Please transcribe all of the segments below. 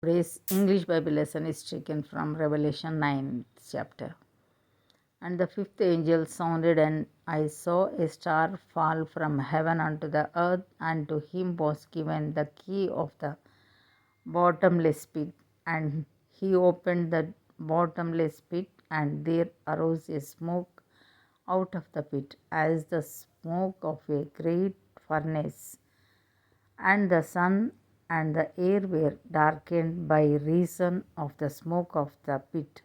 Today's English Bible lesson is taken from Revelation 9th chapter. And the fifth angel sounded, and I saw a star fall from heaven unto the earth, and to him was given the key of the bottomless pit. And he opened the bottomless pit, and there arose a smoke out of the pit, as the smoke of a great furnace. And the sun and the air were darkened by reason of the smoke of the pit.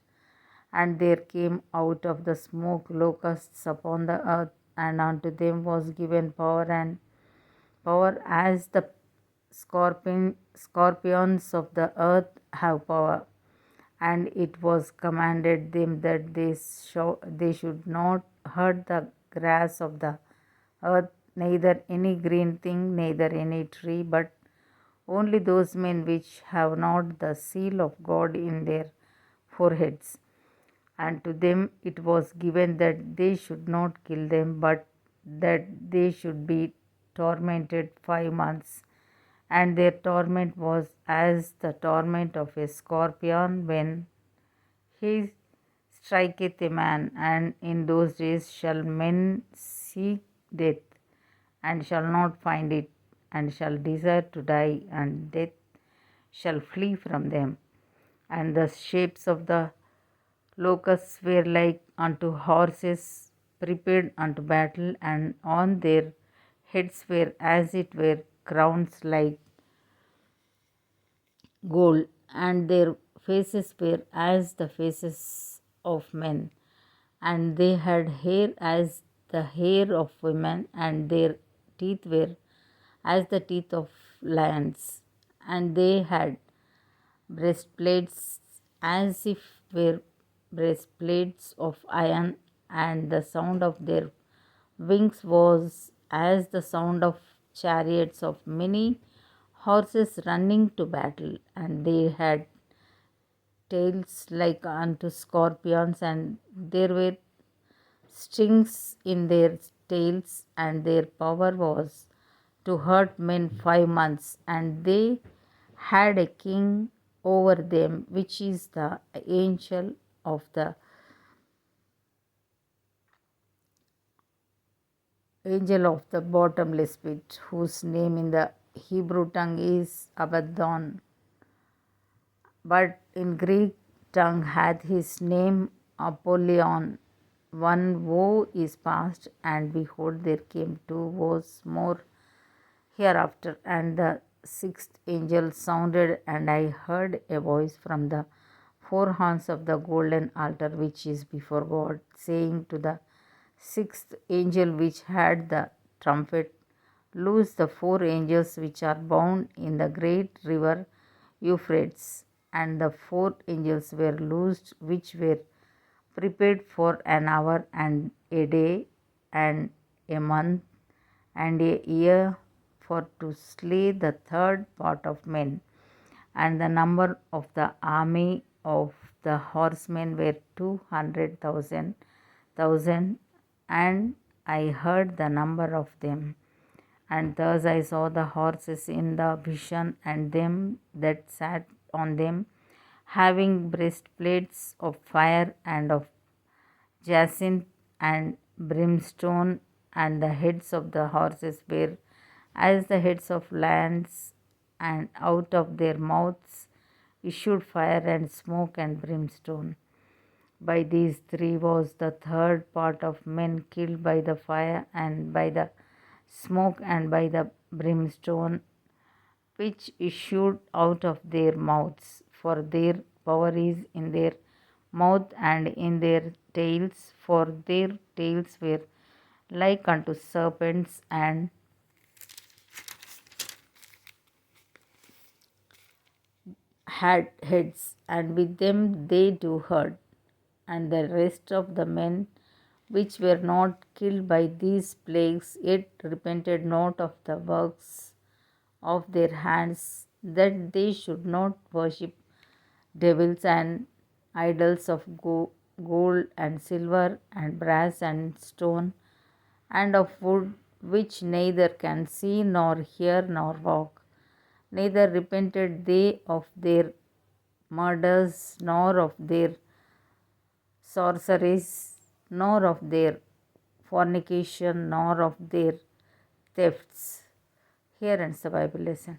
And there came out of the smoke locusts upon the earth, and unto them was given power as the scorpions of the earth have power. And it was commanded them that they should not hurt the grass of the earth, neither any green thing, neither any tree, but only those men which have not the seal of God in their foreheads. And to them it was given that they should not kill them, but that they should be tormented 5 months. And their torment was as the torment of a scorpion when he striketh a man. And in those days shall men seek death, and shall not find it, and shall desire to die, and death shall flee from them. And the shapes of the locusts were like unto horses prepared unto battle, and on their heads were as it were crowns like gold, and their faces were as the faces of men, and they had hair as the hair of women, and their teeth were as the teeth of lions, and they had breastplates as if were breastplates of iron, and the sound of their wings was as the sound of chariots of many horses running to battle. And they had tails like unto scorpions, and there were stings in their tails, and their power was to hurt men 5 months. And they had a king over them, which is the of the angel of the bottomless pit, whose name in the Hebrew tongue is Abaddon, but in Greek tongue hath his name Apollyon. One woe is past, and behold, there came 2 woes more hereafter. And the sixth angel sounded, and I heard a voice from the 4 horns of the golden altar which is before God, saying to the sixth angel which had the trumpet, loose the 4 angels which are bound in the great river Euphrates. And the 4 angels were loosed, which were prepared for an hour, and a day, and a month, and a year, for to slay the third part of men. And the number of the army of the horsemen were 200,000. And I heard the number of them. And thus I saw the horses in the vision, and them that sat on them, having breastplates of fire and of jacinth and brimstone, and the heads of the horses were as the heads of lions, and out of their mouths issued fire and smoke and brimstone. By these 3 was the third part of men killed by the fire, and by the smoke, and by the brimstone, which issued out of their mouths. For their power is in their mouth and in their tails, for their tails were like unto serpents, and had heads, and with them they do hurt. And the rest of the men which were not killed by these plagues, yet repented not of the works of their hands, that they should not worship devils and idols of gold and silver and brass and stone and of wood, which neither can see nor hear nor walk. Neither repented they of their murders, nor of their sorceries, nor of their fornication, nor of their thefts. Here ends the Bible lesson.